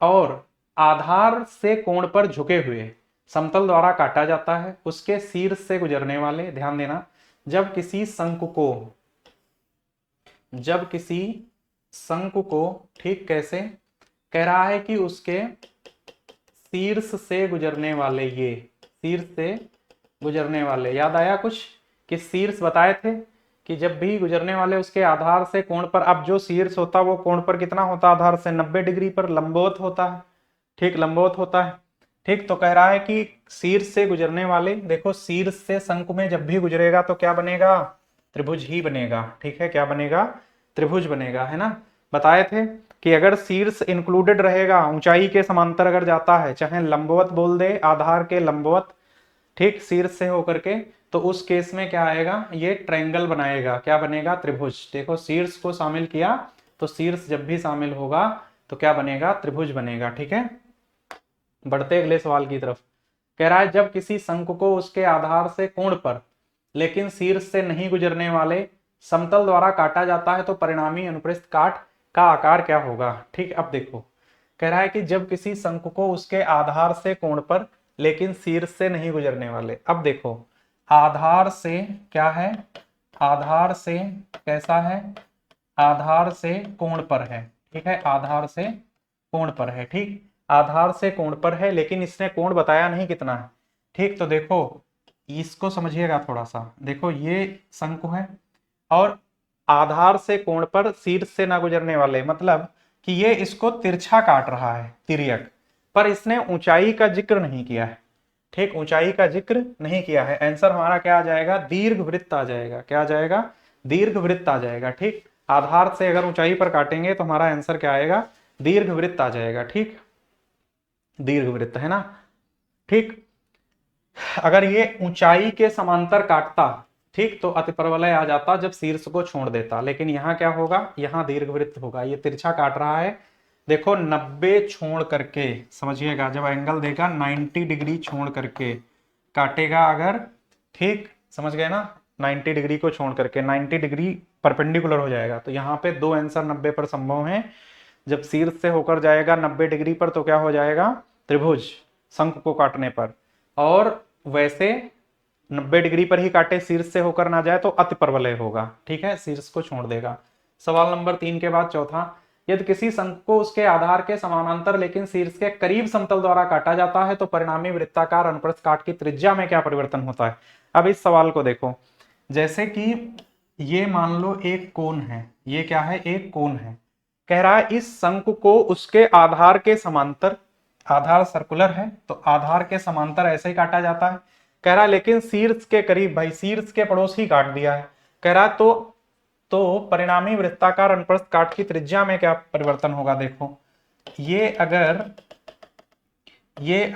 और आधार से कोण पर झुके हुए समतल द्वारा काटा जाता है, उसके शीर्ष से गुजरने वाले, ध्यान देना, जब किसी शंकु को, जब किसी शंकु को, ठीक कैसे, कह रहा है कि उसके शीर्ष से गुजरने वाले, ये शीर्ष से गुजरने वाले, याद आया कुछ कि शीर्ष बताए थे कि जब भी गुजरने वाले उसके आधार से कोण पर, अब जो शीर्ष होता वो कोण पर कितना होता, आधार से 90 डिग्री पर लंबवत होता है। ठीक, लंबवत होता है। ठीक, तो कह रहा है कि शीर्ष से गुजरने वाले, देखो शीर्ष से शंकु में जब भी गुजरेगा तो क्या बनेगा, त्रिभुज ही बनेगा। ठीक है, क्या बनेगा, त्रिभुज बनेगा, है ना। बताए थे कि अगर शीर्ष इंक्लूडेड रहेगा, ऊंचाई के समांतर अगर जाता है, चाहे लंबवत बोल दे, आधार के लंबवत, ठीक, शीर्ष से होकर के, तो उस केस में क्या आएगा, ये ट्रायंगल बनाएगा, क्या बनेगा, त्रिभुज। देखो शीर्ष को शामिल किया तो शीर्ष जब भी शामिल होगा तो क्या बनेगा, त्रिभुज बनेगा। ठीक है, बढ़ते अगले सवाल की तरफ। कह रहा है जब किसी शंकु को उसके आधार से कोण पर लेकिन शीर्ष से नहीं गुजरने वाले समतल द्वारा काटा जाता है तो परिणामी अनुप्रस्थ काट का आकार क्या होगा। ठीक, अब देखो कह रहा है कि जब किसी शंकु को उसके आधार से कोण पर लेकिन शीर्ष से नहीं गुजरने वाले, अब देखो आधार से क्या है, आधार से कैसा है, आधार से कोण पर है। ठीक है, आधार से कोण पर है। ठीक, आधार से कोण पर है लेकिन इसने कोण बताया नहीं कितना है। ठीक, तो देखो इसको समझिएगा थोड़ा सा, देखो ये शंकु है और आधार से कोण पर शीर्ष से ना गुजरने वाले, मतलब कि ये इसको तिरछा काट रहा है, तिर्यक, पर इसने ऊंचाई का जिक्र नहीं किया है। ठीक, ऊंचाई का जिक्र नहीं किया है। आंसर हमारा क्या आ जाएगा, दीर्घ वृत्त आ जाएगा। क्या आ जाएगा, दीर्घ वृत्त आ जाएगा। ठीक, आधार से अगर ऊंचाई पर काटेंगे तो हमारा आंसर क्या आएगा, दीर्घ वृत्त आ जाएगा। ठीक, दीर्घ वृत्त, है ना। ठीक, अगर ये ऊंचाई के समांतर काटता ठीक, तो अतिपरवलय आ जाता जब शीर्ष को छोड़ देता, लेकिन यहाँ क्या होगा, यहाँ दीर्घवृत्त होगा। ये तिरछा काट रहा है, देखो 90 छोड़ करके, समझिएगा जब एंगल देगा 90 डिग्री छोड़ करके काटेगा अगर, ठीक समझ गए ना, 90 डिग्री को छोड़ करके 90 डिग्री परपेंडिकुलर हो जाएगा। तो यहाँ पे दो आंसर 90 पर संभव है। जब शीर्ष से होकर जाएगा 90 डिग्री पर तो क्या हो जाएगा, त्रिभुज शंख को काटने पर। और वैसे 90 डिग्री पर ही काटे, शीर्ष से होकर ना जाए तो अतिपरवलय होगा। ठीक है, शीर्ष को छोड़ देगा। सवाल नंबर 3 के बाद चौथा, यदि किसी शंख को उसके आधार के समानांतर लेकिन शीर्ष के करीब समतल द्वारा काटा जाता है तो परिणामी वृत्ताकार अनुप्रस्थ काट की त्रिज्या में क्या परिवर्तन होता है। अब इस सवाल को देखो, जैसे कि ये मान लो एक कोण है, ये क्या है, एक कोण है। कह रहा है इस शंख को उसके आधार के समांतर, आधार सर्कुलर है तो आधार के समांतर ऐसे ही काटा जाता है। कह रहा है लेकिन शीर्ष के करीब, भाई शीर्ष के पड़ोस ही काट दिया है। कह रहा है तो परिणामी वृत्ताकार अनुप्रस्थ काट की त्रिज्या में क्या परिवर्तन होगा। देखो ये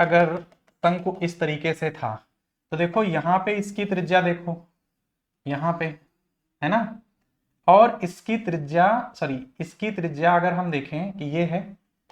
अगर शंकु इस तरीके से था तो देखो यहाँ पे इसकी त्रिज्या देखो, यहाँ पे है ना, और इसकी त्रिज्या अगर हम देखें कि ये है,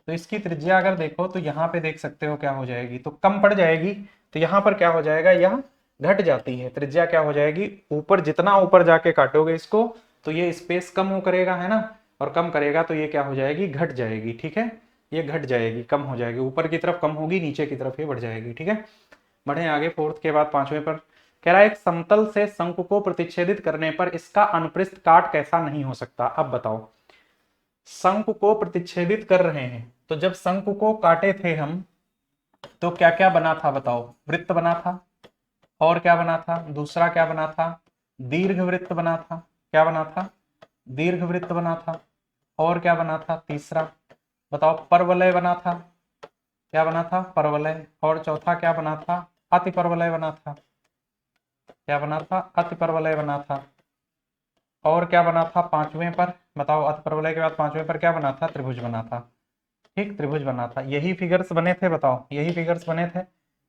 तो इसकी त्रिज्या अगर देखो तो यहाँ पे देख सकते हो क्या हो जाएगी, तो कम पड़ जाएगी। तो यहाँ पर क्या हो जाएगा, यह घट जाती है त्रिज्या, क्या हो जाएगी, ऊपर जितना ऊपर जाके काटोगे इसको तो ये स्पेस कम हो करेगा, है ना, और कम करेगा तो ये क्या हो जाएगी, घट जाएगी। ठीक है, ये घट जाएगी, कम हो जाएगी, ऊपर की तरफ कम होगी, नीचे की तरफ ये बढ़ जाएगी। ठीक है, बढ़े आगे फोर्थ के बाद पांचवें पर। कह रहा है एक समतल से शंकु को प्रतिच्छेदित करने पर इसका अनुप्रस्थ काट कैसा नहीं हो सकता। अब बताओ, शंकु को प्रतिच्छेदित कर रहे हैं तो जब शंकु को काटे थे हम तो क्या क्या बना था बताओ, वृत्त बना था, और क्या बना था, दूसरा क्या बना था, दीर्घवृत्त बना था। क्या बना था, दीर्घवृत्त बना था। और क्या बना था, तीसरा बताओ, परवलय बना था। क्या बना था, परवलय। और चौथा क्या बना था, अतिपरवलय बना था। क्या बना था, अतिपरवलय बना था। और क्या बना था पांचवें पर, बताओ, अतिपरवलय के बाद पांचवें पर क्या बना था, त्रिभुज बना था। ठीक, त्रिभुज बना था। यही फिगर्स बने थे, बताओ यही फिगर्स बने थे।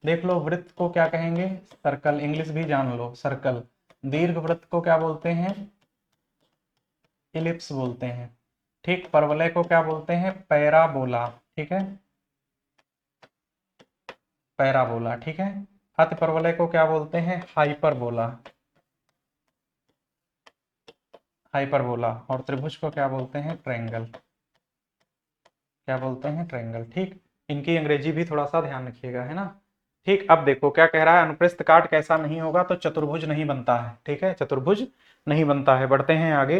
देख लो, वृत्त को क्या कहेंगे, सर्कल, इंग्लिश भी जान लो, सर्कल। दीर्घ वृत्त को क्या बोलते हैं, इलिप्स बोलते हैं। ठीक, परवलय को क्या बोलते हैं, पैराबोला। ठीक है, पैराबोला। ठीक है, अतिपरवलय को क्या बोलते हैं, हाइपरबोला, हाइपरबोला। और त्रिभुज को क्या बोलते हैं, ट्रायंगल। क्या बोलते हैं, ट्रायंगल। ठीक, इनकी अंग्रेजी भी थोड़ा सा ध्यान रखिएगा, है ना। ठीक, अब देखो क्या कह रहा है, अनुप्रस्थ काट कैसा नहीं होगा, तो चतुर्भुज नहीं बनता है। ठीक है, चतुर्भुज नहीं बनता है। बढ़ते हैं आगे।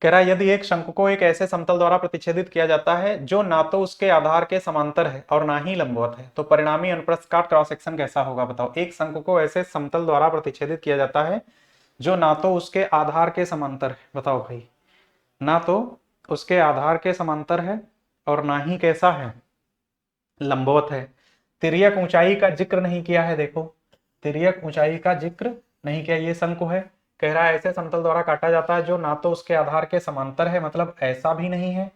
कह रहा है यदि एक शंकु को एक ऐसे समतल द्वारा प्रतिच्छेदित किया जाता है जो ना तो उसके आधार के समांतर है और ना ही लंबवत है तो परिणामी अनुप्रस्थ काट क्रॉस सेक्शन कैसा होगा। बताओ, एक शंकु को ऐसे समतल द्वारा प्रतिच्छेदित किया जाता है जो ना तो उसके आधार के समांतर है, बताओ भाई, ना तो उसके आधार के समांतर है और ना ही कैसा है, लंबवत है। तिर्यक ऊंचाई का जिक्र नहीं किया है। देखो, तिर्यक ऊंचाई का जिक्र नहीं किया। ये शंकु है, कह रहा है ऐसे समतल द्वारा काटा जाता है जो ना तो उसके आधार के समांतर है, मतलब ऐसा भी नहीं है,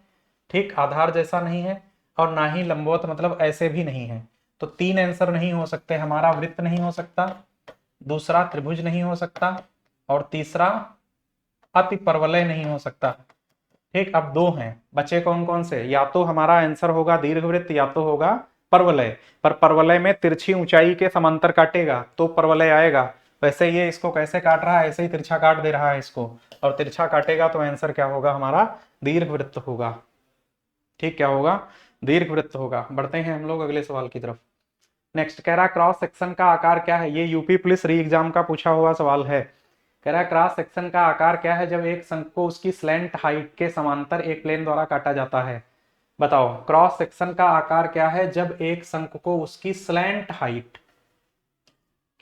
ठीक, आधार जैसा नहीं है, और ना ही लंबवत, मतलब ऐसे भी नहीं है। तो तीन आंसर नहीं हो सकते हमारा, वृत्त नहीं हो सकता, दूसरा त्रिभुज नहीं हो सकता, और तीसरा अतिपरवलय नहीं हो सकता। ठीक, अब दो हैं बचे, कौन कौन से, या तो हमारा आंसर होगा दीर्घवृत्त या तो होगा परवलय। पर परवलय में तिरछी ऊंचाई के समांतर काटेगा तो परवलय आएगा। वैसे ये इसको कैसे काट रहा है, ऐसे ही तिरछा काट दे रहा है इसको, और तिरछा काटेगा तो आंसर क्या होगा हमारा, दीर्घवृत्त होगा। ठीक, क्या होगा, दीर्घवृत्त होगा। बढ़ते हैं हम लोग अगले सवाल की तरफ। नेक्स्ट कह रहा क्रॉस सेक्शन का आकार क्या है। ये यूपी पुलिस री एग्जाम का पूछा हुआ सवाल है। कह रहा है क्रॉस सेक्शन का आकार क्या है जब एक शंकु को उसकी स्लैंट हाइट के समांतर एक प्लेन द्वारा काटा जाता है। बताओ, क्रॉस सेक्शन का आकार क्या है जब एक शंकु को उसकी स्लैंट हाइट,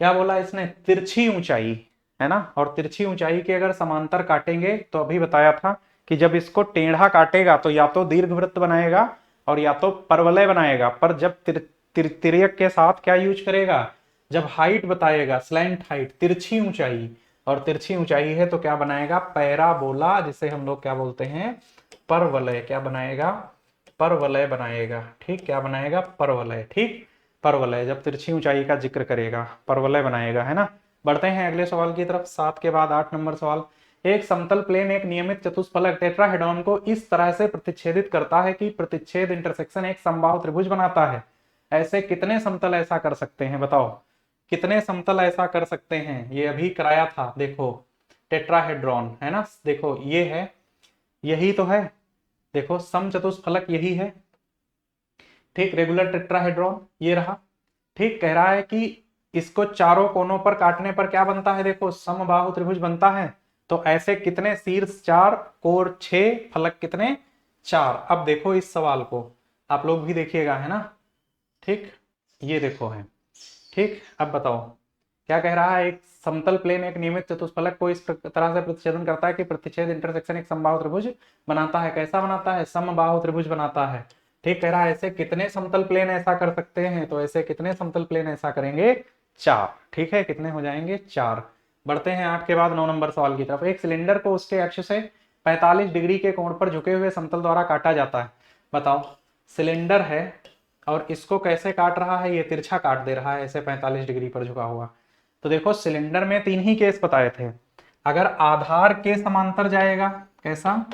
क्या बोला इसने, तिरछी ऊंचाई, है ना, और तिरछी ऊंचाई के अगर समांतर काटेंगे तो अभी बताया था कि जब इसको टेढ़ा काटेगा तो या तो दीर्घवृत्त बनाएगा और या तो परवलय बनाएगा। पर जब तिर्यक के साथ क्या यूज करेगा, जब हाइट बताएगा, स्लैंट हाइट, तिरछी ऊंचाई, और तिरछी ऊंचाई है तो क्या बनाएगा, पैराबोला, जिसे हम लोग क्या बोलते हैं, परवलय। क्या बनाएगा, परवलय बनाएगा। ठीक, क्या बनाएगा, परवलय। ठीक, परवलय जब तिरछी ऊंचाई का जिक्र करेगा परवलय बनाएगा, है ना। बढ़ते हैं अगले सवाल की तरफ। 7 के बाद 8 नंबर सवाल। एक समतल प्लेन एक नियमित चतुष्फलक टेट्राहेड्रॉन को इस तरह से प्रतिच्छेदित करता है कि प्रतिच्छेद इंटरसेक्शन एक समबाहु त्रिभुज बनाता है। ऐसे कितने समतल ऐसा कर सकते हैं, बताओ कितने समतल ऐसा कर सकते हैं। ये अभी कराया था, देखो टेट्राहेड्रॉन है ना, देखो ये है, यही तो है, देखो समचतुष्फलक यही है, ठीक, रेगुलर टेट्राहेड्रॉन ये रहा। ठीक, कह रहा है कि इसको चारों कोनों पर काटने पर क्या बनता है, देखो समबाहु त्रिभुज बनता है। तो ऐसे कितने शीर्ष 4, कोर 6, फलक कितने 4। अब देखो इस सवाल को आप लोग भी देखिएगा, है ना, ठीक, ये देखो है, ठीक। अब बताओ क्या कह रहा है, एक समतल प्लेन एक नियमित चतुष्फलक को इस तरह से प्रतिच्छेदन करता है कि प्रतिच्छेद इंटरसेक्शन एक समबाहु त्रिभुज बनाता है। कैसा बनाता है, समबाहु त्रिभुज बनाता है। ठीक, कह रहा है ऐसे कितने समतल प्लेन ऐसा कर सकते हैं, तो ऐसे कितने समतल प्लेन ऐसा करेंगे, 4। ठीक है, कितने हो जाएंगे, 4। बढ़ते हैं 8 के बाद 9 नंबर सवाल की तरफ। एक सिलेंडर को उसके अक्ष से 45 डिग्री के कोण पर झुके हुए समतल द्वारा काटा जाता है। बताओ सिलेंडर है और इसको कैसे काट रहा है, ये तिरछा काट दे रहा है ऐसे 45 डिग्री पर झुका हुआ। तो देखो सिलेंडर में 3 ही केस बताए थे। अगर आधार के समांतर जाएगा, कैसा,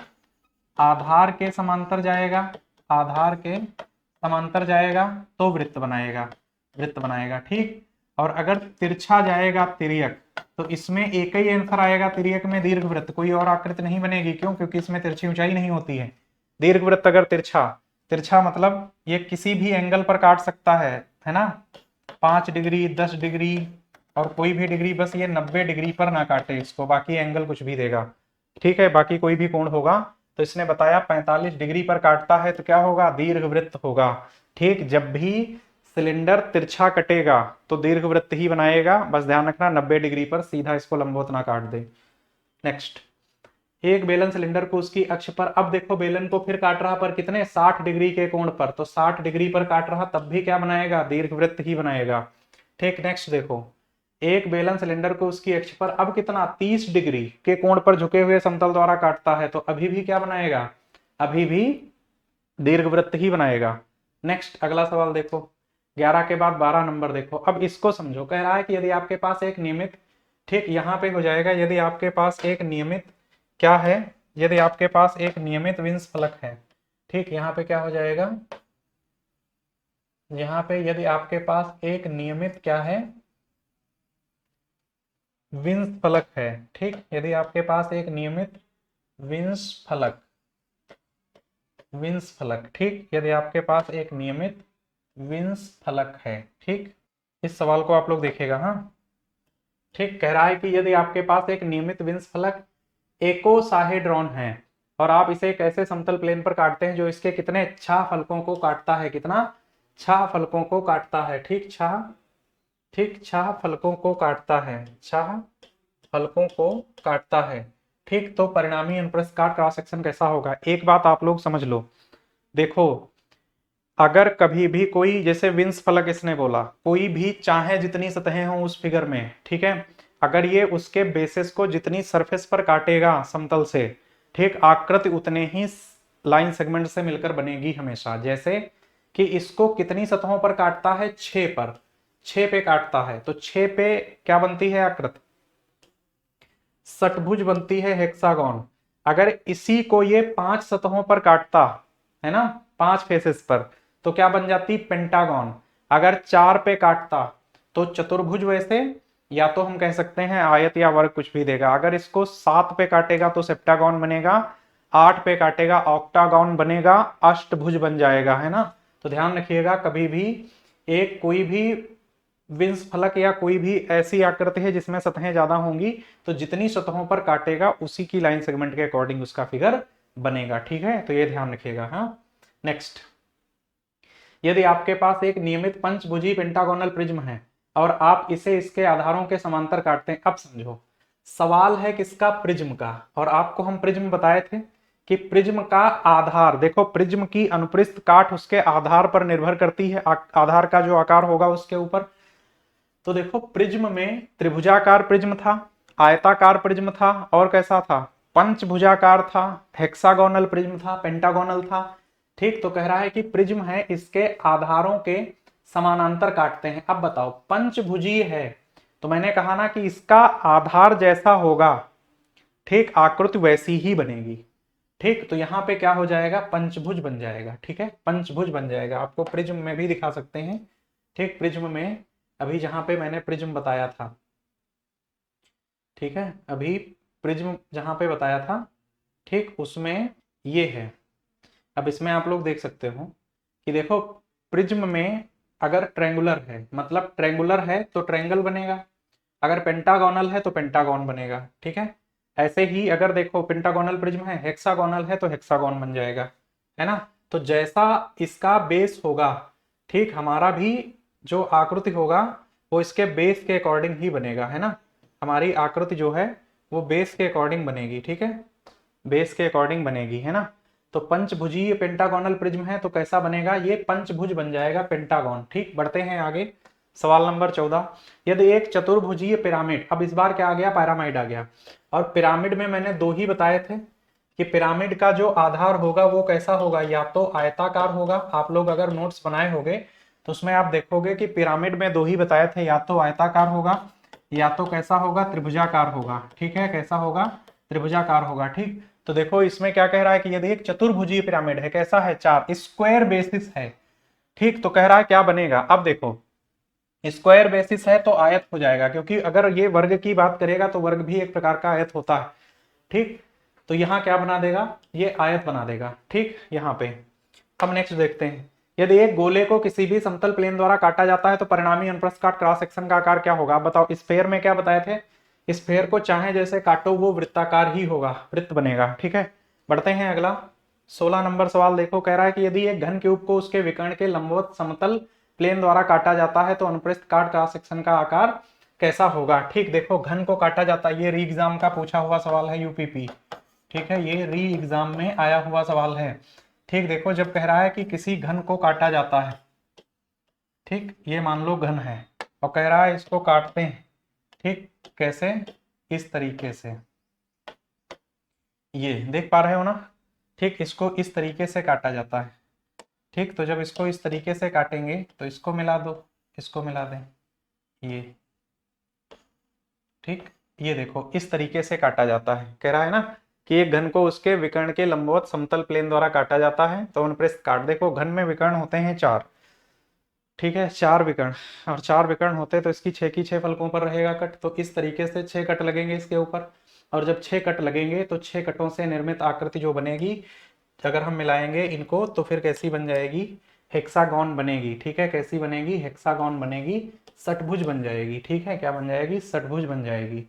आधार के समांतर जाएगा, आधार के समांतर जाएगा तो वृत्त बनाएगा, वृत्त बनाएगा। ठीक, और अगर तिरछा जाएगा तिर्यक, तो इसमें एक ही आंसर आएगा, तिर्यक में दीर्घवृत्त, कोई और आकृति नहीं बनेगी। क्यों, क्योंकि इसमें तिरछी ऊंचाई नहीं होती है। दीर्घवृत्त अगर तिरछा, तिरछा मतलब ये किसी भी एंगल पर काट सकता है ना, 5 डिग्री 10 डिग्री और कोई भी डिग्री, बस ये 90 डिग्री पर ना काटे इसको, बाकी एंगल कुछ भी देगा। ठीक है, बाकी कोई भी कोण होगा। तो इसने बताया 45 डिग्री पर काटता है तो क्या होगा, दीर्घवृत्त होगा। ठीक, जब भी सिलेंडर तिरछा कटेगा तो दीर्घवृत्त ही बनाएगा, बस ध्यान रखना 90 डिग्री पर सीधा इसको लंबवत ना काट दे। नेक्स्ट, एक बेलन सिलेंडर को उसकी अक्ष पर, अब देखो बेलन को फिर काट रहा पर कितने, 60 डिग्री के कोण पर, तो 60 डिग्री पर काट रहा तब भी क्या बनाएगा, दीर्घवृत्त ही बनाएगा। ठीक, नेक्स्ट देखो, एक बेलन सिलेंडर को उसकी अक्ष पर अब कितना, 30 डिग्री के कोण पर झुके हुए समतल द्वारा काटता है, तो अभी भी क्या बनाएगा, अभी भी दीर्घवृत्त ही बनाएगा। नेक्स्ट अगला सवाल देखो, 11 के बाद 12 नंबर देखो। अब इसको समझो, कह रहा है कि यदि आपके पास एक नियमित, ठीक यहां पे हो जाएगा, यदि आपके पास एक नियमित क्या है, यदि आपके पास एक नियमित विंस फलक है। ठीक, यहाँ पे क्या हो जाएगा, यहाँ पे यदि आपके पास एक नियमित क्या है, विंस फलक है। ठीक, यदि आपके पास एक नियमित विंस फलक, विंस फलक, ठीक, यदि आपके पास एक नियमित विंस फलक है। ठीक, इस सवाल को आप लोग देखिएगा। हाँ, ठीक, कह रहा है कि यदि आपके पास एक नियमित विंस फलक एकोसाहेड्रॉन है और आप इसे एक ऐसे समतल प्लेन पर काटते हैं जो इसके कितने 6 फलकों को काटता है, कितना 6 फलकों को काटता है। ठीक, 6, ठीक 6 फलकों को काटता है, 6 फलकों को काटता है। ठीक, तो परिणामी अनुप्रस्थ काट क्रॉस सेक्शन कैसा होगा, एक बात आप लोग समझ लो। देखो अगर कभी भी कोई, जैसे विंस फलक इसने बोला, कोई भी चाहे जितनी सतहें हो उस फिगर में, ठीक है, अगर ये उसके बेसिस को जितनी सरफेस पर काटेगा समतल से, ठीक, आकृति उतने ही लाइन सेगमेंट से मिलकर बनेगी हमेशा। जैसे कि इसको कितनी सतहों पर काटता है, 6 पर, 6 पे काटता है, तो 6 पे क्या बनती है आकृति, षटभुज बनती है, हेक्सागोन। अगर इसी को ये 5 सतहों पर काटता है ना, 5 फेसेस पर, तो क्या बन जाती, पेंटागन। अगर 4 पे काटता तो चतुर्भुज, वैसे या तो हम कह सकते हैं आयत या वर्ग, कुछ भी देगा। अगर इसको 7 पे काटेगा तो सेप्टागन बनेगा, 8 पे काटेगा ऑक्टागन बनेगा, अष्टभुज बन जाएगा, है ना। तो ध्यान रखिएगा, कभी भी एक कोई भी विंस फलक या कोई भी ऐसी आकृति है जिसमें सतहें ज्यादा होंगी, तो जितनी सतहों पर काटेगा उसी की लाइन सेगमेंट के अकॉर्डिंग उसका फिगर बनेगा। ठीक है, तो ये ध्यान रखिएगा। हाँ, नेक्स्ट, यदि आपके पास एक नियमित पंचभुजी पेंटागोनल प्रिज्म है और आप इसे इसके आधारों के समांतर काटते हैं। अब समझो, सवाल है किसका, प्रिज्म का। और आपको हम प्रिज्म बताए थे कि प्रिज्म का आधार, देखो प्रिज्म की अनुप्रस्थ काट उसके आधार पर निर्भर करती है, आधार का जो आकार होगा उसके ऊपर। तो देखो प्रिज्म में त्रिभुजाकार प्रिज्म था, आयताकार प्रिज्म था, और कैसा था, पंचभुजाकार था, हेक्सागोनल प्रिज्म था, पेंटागोनल था। ठीक, तो कह रहा है कि प्रिज्म है, इसके आधारों के समानांतर काटते हैं। अब बताओ पंचभुजीय है तो मैंने कहा ना कि इसका आधार जैसा होगा, ठीक, आकृति वैसी ही बनेगी। ठीक, तो यहाँ पे क्या हो जाएगा, पंचभुज बन जाएगा। ठीक है, पंचभुज बन जाएगा। आपको प्रिज्म में भी दिखा सकते हैं। ठीक, प्रिज्म में अभी जहां पे मैंने प्रिज्म बताया था, ठीक है, अभी प्रिज्म जहां पे बताया था, ठीक, उसमें ये है। अब इसमें आप लोग देख सकते हो कि देखो, प्रिज्म में अगर ट्रेंगुलर है, मतलब ट्रेंगुलर है तो ट्रेंगल बनेगा, अगर पेंटागोनल है तो पेंटागन बनेगा। ठीक है, ऐसे ही अगर देखो पेंटागोनल प्रिज्म है, हेक्सागोनल है तो हेक्सागोन बन जाएगा, है ना। तो जैसा इसका बेस होगा, ठीक, हमारा भी जो आकृति होगा वो इसके बेस के अकॉर्डिंग ही बनेगा, है ना। हमारी आकृति जो है वो बेस के अकॉर्डिंग बनेगी। ठीक है, बेस के अकॉर्डिंग बनेगी, है ना। तो पंचभुजीय पेंटागोनल प्रिज्म है तो कैसा बनेगा, ये पंचभुज बन जाएगा, पेंटागन। ठीक, बढ़ते हैं आगे। सवाल नंबर 14, यदि एक चतुर्भुजीय पिरामिड, अब इस बार क्या आ गया, पिरामिड आ गया। और पिरामिड में मैंने दो ही बताए थे कि पिरामिड का जो आधार होगा वो कैसा होगा, या तो आयताकार होगा। आप लोग अगर नोट्स बनाए होंगे तो उसमें आप देखोगे कि पिरामिड में दो ही बताए थे, या तो आयताकार होगा या तो कैसा होगा, त्रिभुजाकार होगा। ठीक है, कैसा होगा, त्रिभुजाकार होगा। ठीक, तो देखो इसमें क्या कह रहा है कि यदि एक चतुर्भुजीय पिरामिड है, कैसा है, चार, स्क्वायर बेसिस है। ठीक, तो कह रहा है क्या बनेगा, अब देखो स्क्वायर बेसिस है तो आयत हो जाएगा, क्योंकि अगर ये वर्ग की बात करेगा तो वर्ग भी एक प्रकार का आयत होता है। ठीक, तो यहाँ क्या बना देगा, ये आयत बना देगा। ठीक, यहाँ पे हम नेक्स्ट देखते हैं, यदि एक गोले को किसी भी समतल प्लेन द्वारा काटा जाता है तो परिणामी अनुप्रस्थ काट क्रॉस सेक्शन का आकार क्या होगा। आप बताओ, स्फेयर में क्या बताए थे, स्फेयर को चाहे जैसे काटो वो वृत्ताकार ही होगा, वृत्त बनेगा। ठीक है, बढ़ते हैं अगला। 16 नंबर सवाल देखो, कह रहा है कि यदि एक घन क्यूब को उसके विकर्ण के लंबवत समतल प्लेन द्वारा काटा जाता है तो अनुप्रस्थ काट क्रॉस सेक्शन का आकार कैसा होगा। ठीक, देखो घन को काटा जाता है, ये री एग्जाम का पूछा हुआ सवाल है, यूपीपी। ठीक है, ये री एग्जाम में आया हुआ सवाल है। ठीक, देखो जब कह रहा है कि किसी घन को काटा जाता है, ठीक, ये मान लो घन है और कह रहा है इसको काटते हैं। ठीक, कैसे, इस तरीके से, ये देख पा रहे हो ना। ठीक, इसको इस तरीके से काटा जाता है। ठीक, तो जब इसको इस तरीके से काटेंगे तो इसको मिला दो, इसको मिला दें, ये, ठीक, ये देखो इस तरीके से काटा जाता है। कह रहा है ना कि एक घन को उसके विकर्ण के लंबवत समतल प्लेन द्वारा काटा जाता है तो अनुप्रस्थ काट, देखो घन में विकर्ण होते हैं चार। ठीक है, चार विकर्ण, और चार विकर्ण होते तो इसकी छह की छह फलकों पर रहेगा कट, तो इस तरीके से छह कट लगेंगे इसके ऊपर। और जब छह कट लगेंगे तो छह कटों से निर्मित आकृति जो बनेगी, अगर हम मिलाएंगे इनको तो फिर कैसी बन जाएगी, हेक्सागोन बनेगी। ठीक है, कैसी बनेगी, हेक्सागोन बनेगी, षटभुज बन जाएगी। ठीक है, क्या बन जाएगी, षटभुज बन जाएगी।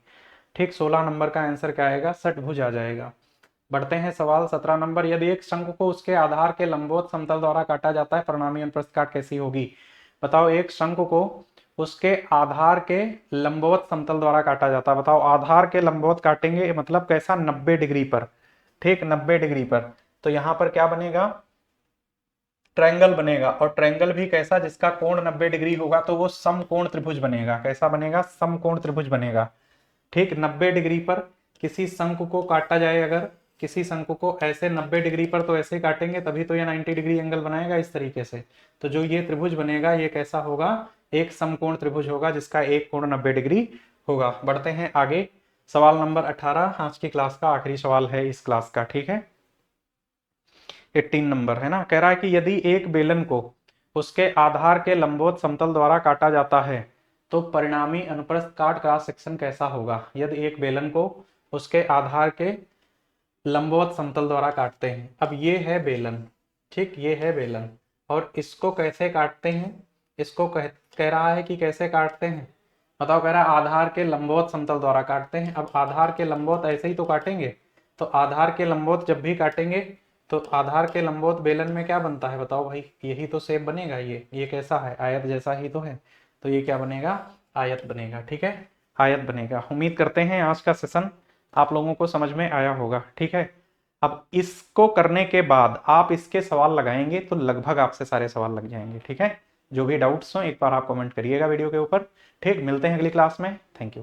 ठीक, 16 नंबर का आंसर क्या आएगा, षटभुज आ जाएगा। बढ़ते हैं सवाल 17 नंबर, यदि एक शंकु को उसके आधार के लंबवत समतल द्वारा काटा जाता है परिणामी अनुप्रस्थ काट कैसी होगी। बताओ, एक शंकु को उसके आधार के लंबवत समतल द्वारा काटा जाता है, बताओ आधार के लंबवत काटेंगे मतलब कैसा, 90 डिग्री पर। ठीक, 90 डिग्री पर, तो यहां पर क्या बनेगा, ट्रायंगल बनेगा, और ट्रायंगल भी कैसा, जिसका कोण 90 डिग्री होगा तो वो समकोण त्रिभुज बनेगा। कैसा बनेगा, समकोण त्रिभुज बनेगा। ठीक, 90 डिग्री पर किसी शंकु को काटा जाए, अगर किसी शंकु को ऐसे 90 डिग्री पर, तो ऐसे काटेंगे तभी तो ये 90 डिग्री एंगल बनाएगा इस तरीके से। तो जो ये त्रिभुज बनेगा ये कैसा होगा, एक समकोण त्रिभुज होगा जिसका एक कोण 90 डिग्री होगा। बढ़ते हैं आगे, सवाल नंबर 18 आज की क्लास का आखिरी सवाल है इस क्लास का। ठीक है, 18 नंबर है ना। कह रहा है कि यदि एक बेलन को उसके आधार के लंबवत समतल द्वारा काटा जाता है तो परिणामी अनुप्रस्थ काट क्रॉस सेक्शन कैसा होगा। यदि एक बेलन को उसके आधार के लंबवत समतल द्वारा काटते हैं, अब ये है बेलन, ठीक, ये है बेलन, और इसको कैसे काटते हैं, इसको कह रहा है कि कैसे काटते हैं, बताओ। कह रहा है आधार के लंबवत समतल द्वारा काटते हैं। अब आधार के लंबवत ऐसे ही तो काटेंगे, तो आधार के लंबवत जब भी काटेंगे तो आधार के लंबवत बेलन में क्या बनता है, बताओ भाई, यही तो शेप बनेगा। ये कैसा है, आयत जैसा ही तो है, तो ये क्या बनेगा, आयत बनेगा। ठीक है, आयत बनेगा। उम्मीद करते हैं आज का सेशन आप लोगों को समझ में आया होगा। ठीक है, अब इसको करने के बाद आप इसके सवाल लगाएंगे तो लगभग आपसे सारे सवाल लग जाएंगे। ठीक है, जो भी डाउट्स हो एक बार आप कमेंट करिएगा वीडियो के ऊपर। ठीक, मिलते हैं अगली क्लास में। Thank you.